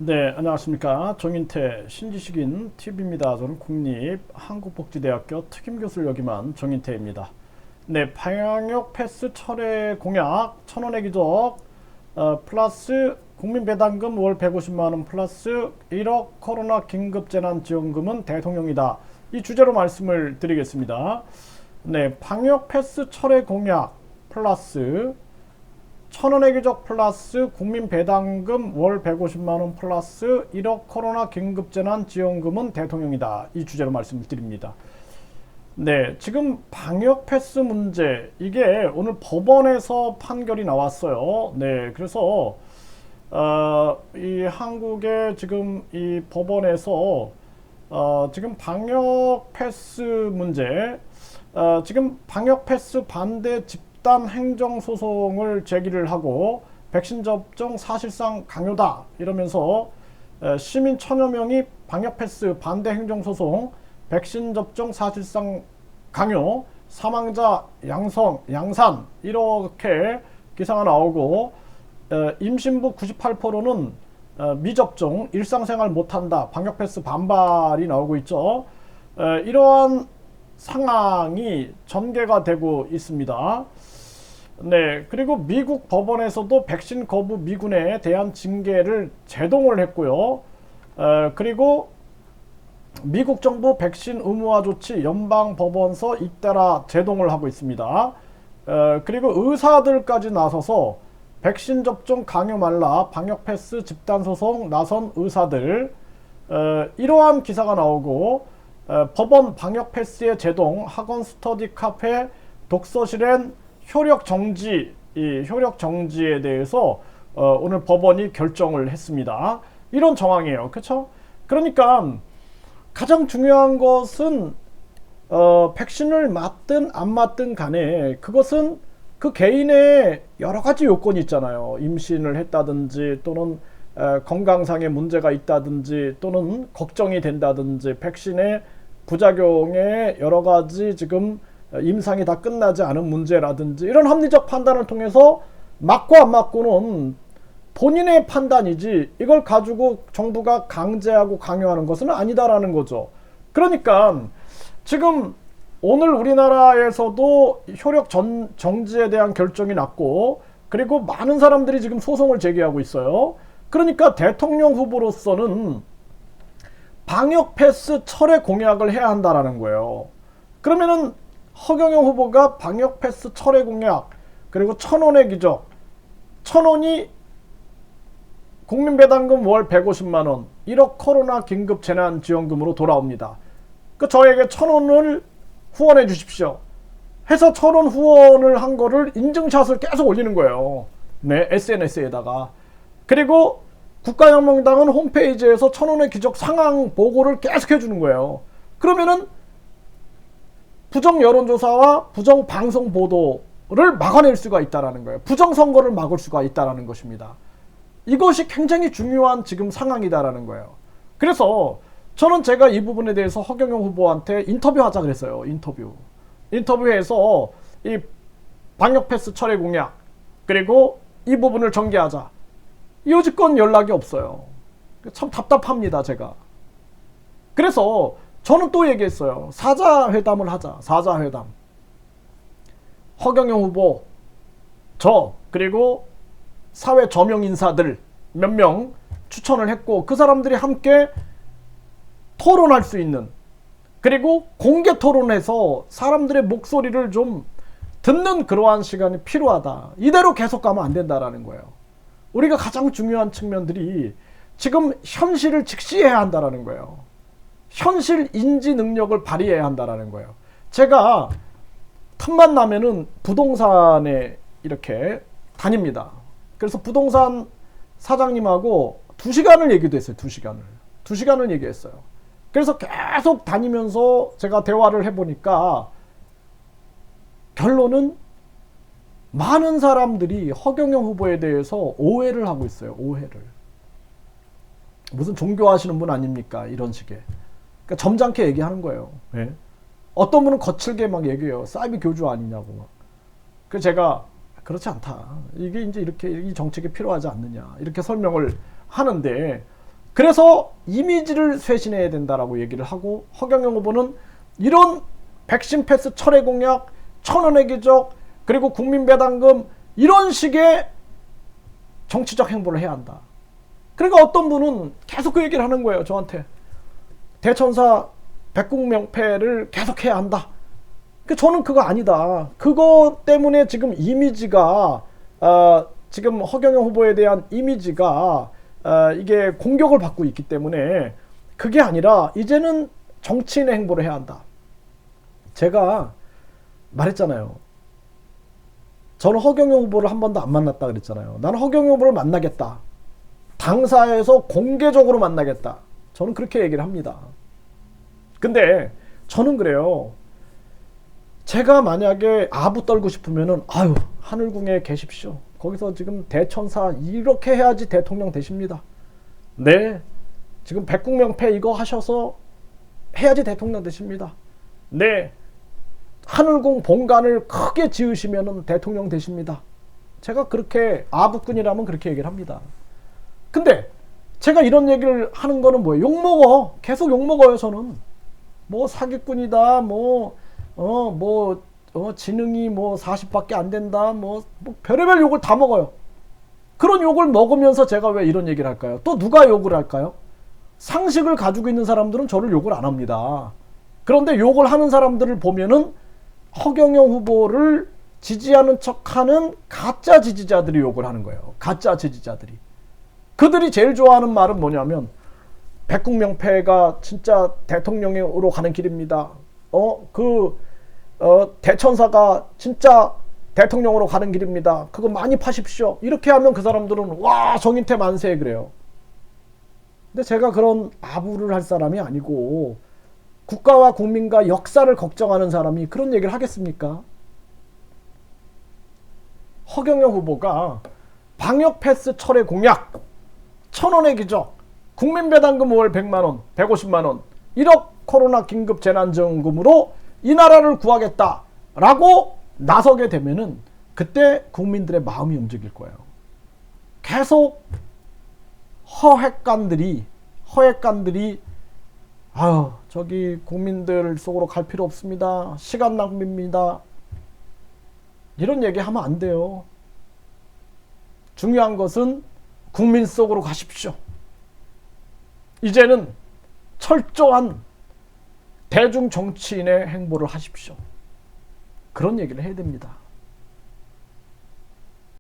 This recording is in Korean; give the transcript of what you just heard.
네, 안녕하십니까. 정인태 신지식인 TV입니다. 저는 국립한국복지대학교 특임교수를 역임한 정인태입니다. 네, 방역 패스 철회 공약 1,000원의 기적 플러스 국민배당금 월 150만원 플러스 1억 코로나 긴급재난지원금은 대통령이다. 이 주제로 말씀을 드리겠습니다. 네, 방역 패스 철회 공약 플러스 1,000원의 기적 플러스 국민 배당금 월 150만원 플러스 1억 코로나 긴급재난지원금은 대통령이다. 이 주제로 말씀을 드립니다. 네, 지금 방역 패스 문제, 이게 오늘 법원에서 판결이 나왔어요. 네, 그래서 이 한국의 지금 이 법원에서 지금 방역 패스 문제, 지금 방역 패스 반대 집단 행정 소송을 제기를 하고 백신 접종 사실상 강요다 이러면서 시민 1,000여 명이 방역 패스 반대 행정 소송, 백신 접종 사실상 강요, 사망자 양산 이렇게 기사가 나오고 임신부 98%는 미접종 일상생활 못한다, 방역 패스 반발이 나오고 있죠. 이러한 상황이 전개가 되고 있습니다. 네, 그리고 미국 법원에서도 백신 거부 미군에 대한 징계를 제동을 했고요. 그리고 미국 정부 백신 의무화 조치 연방법원서 잇따라 제동을 하고 있습니다. 그리고 의사들까지 나서서 백신 접종 강요 말라, 방역 패스 집단 소송 나선 의사들, 이러한 기사가 나오고 법원 방역 패스의 제동, 학원 스터디 카페, 독서 실행 효력 정지, 이 효력 정지에 대해서 오늘 법원이 결정을 했습니다. 이런 정황이에요. 그렇죠? 그러니까 가장 중요한 것은 백신을 맞든 안 맞든 간에 그것은 그 개인의 여러 가지 요건이 있잖아요. 임신을 했다든지 또는 건강상의 문제가 있다든지 또는 걱정이 된다든지 백신의 부작용의 여러 가지 지금 임상이 다 끝나지 않은 문제라든지 이런 합리적 판단을 통해서 맞고 안 맞고는 본인의 판단이지 이걸 가지고 정부가 강제하고 강요하는 것은 아니다라는 거죠. 그러니까 지금 오늘 우리나라에서도 효력 정지에 대한 결정이 났고 그리고 많은 사람들이 지금 소송을 제기하고 있어요. 그러니까 대통령 후보로서는 방역 패스 철회 공약을 해야 한다라는 거예요. 그러면은 허경영 후보가 방역 패스 철회 공약 그리고 1,000원의 기적, 1,000원이 국민배당금 월 150만원 1억 코로나 긴급재난지원금으로 돌아옵니다. 그 저에게 1,000원을 후원해 주십시오 해서 1,000원 후원을 한 거를 인증샷을 계속 올리는 거예요. 네, SNS에다가. 그리고 국가혁명당은 홈페이지에서 1,000원의 기적 상황 보고를 계속 해주는 거예요. 그러면은 부정 여론조사와 부정 방송 보도를 막아낼 수가 있다라는 거예요. 부정 선거를 막을 수가 있다라는 것입니다. 이것이 굉장히 중요한 지금 상황이다라는 거예요. 그래서 저는 제가 이 부분에 대해서 허경영 후보한테 인터뷰하자 그랬어요. 인터뷰해서 이 방역 패스 철회 공약 그리고 이 부분을 전개하자. 여지껏 연락이 없어요. 참 답답합니다, 제가. 그래서 저는 또 얘기했어요. 사자회담을 하자. 사자회담. 허경영 후보, 저 그리고 사회 저명 인사들 몇 명 추천을 했고 그 사람들이 함께 토론할 수 있는, 그리고 공개 토론해서 사람들의 목소리를 좀 듣는 그러한 시간이 필요하다. 이대로 계속 가면 안 된다라는 거예요. 우리가 가장 중요한 측면들이 지금 현실을 직시해야 한다라는 거예요. 현실 인지 능력을 발휘해야 한다라는 거예요. 제가 틈만 나면은 부동산에 이렇게 다닙니다. 그래서 부동산 사장님하고 2시간을 얘기도 했어요. 2시간을 얘기했어요. 그래서 계속 다니면서 제가 대화를 해보니까 결론은 많은 사람들이 허경영 후보에 대해서 오해를 하고 있어요. 오해를. 무슨 종교하시는 분 아닙니까? 이런 식의. 그러니까 점잖게 얘기하는 거예요. 네. 어떤 분은 거칠게 막 얘기해요. 사이비 교주 아니냐고 막. 그래서 제가 그렇지 않다. 이게 이제 이렇게 이 정책이 필요하지 않느냐. 이렇게 설명을 하는데 그래서 이미지를 쇄신해야 된다라고 얘기를 하고, 허경영 후보는 이런 백신 패스 철회 공약, 1,000원의 기적, 그리고 국민배당금, 이런 식의 정치적 행보를 해야 한다. 그러니까 어떤 분은 계속 그 얘기를 하는 거예요, 저한테. 대천사 백국명패를 계속해야 한다. 저는 그거 아니다. 그거 때문에 지금 이미지가 지금 허경영 후보에 대한 이미지가 이게 공격을 받고 있기 때문에 그게 아니라 이제는 정치인의 행보를 해야 한다. 제가 말했잖아요. 저는 허경영 후보를 한 번도 안 만났다 그랬잖아요. 나는 허경영 후보를 만나겠다. 당사에서 공개적으로 만나겠다. 저는 그렇게 얘기를 합니다. 근데 저는 그래요. 제가 만약에 아부 떨고 싶으면은 아유 하늘궁에 계십시오. 거기서 지금 대천사 이렇게 해야지 대통령 되십니다. 네, 지금 백국명패 이거 하셔서 해야지 대통령 되십니다. 네, 하늘궁 본관을 크게 지으시면은 대통령 되십니다. 제가 그렇게 아부꾼이라면 그렇게 얘기를 합니다. 근데 제가 이런 얘기를 하는 거는 뭐예요? 욕먹어. 계속 욕먹어요. 저는 뭐 사기꾼이다, 지능이 40밖에 안 된다, 뭐 별의별 욕을 다 먹어요. 그런 욕을 먹으면서 제가 왜 이런 얘기를 할까요? 또 누가 욕을 할까요? 상식을 가지고 있는 사람들은 저를 욕을 안 합니다. 그런데 욕을 하는 사람들을 보면은 허경영 후보를 지지하는 척하는 가짜 지지자들이 욕을 하는 거예요. 가짜 지지자들이. 그들이 제일 좋아하는 말은 뭐냐면 백국명패가 진짜 대통령으로 가는 길입니다. 대천사가 진짜 대통령으로 가는 길입니다. 그거 많이 파십시오. 이렇게 하면 그 사람들은 와 정인태 만세 그래요. 근데 제가 그런 아부를 할 사람이 아니고 국가와 국민과 역사를 걱정하는 사람이 그런 얘기를 하겠습니까? 허경영 후보가 방역 패스 철회 공약, 1,000원의 기적, 국민배당금 5월 100만원, 150만원, 1억 코로나 긴급 재난지원금으로 이 나라를 구하겠다라고 나서게 되면은 그때 국민들의 마음이 움직일 거예요. 계속 허획관들이 아유 저기 국민들 속으로 갈 필요 없습니다. 시간 낭비입니다. 이런 얘기 하면 안 돼요. 중요한 것은 국민 속으로 가십시오. 이제는 철저한 대중 정치인의 행보를 하십시오. 그런 얘기를 해야 됩니다.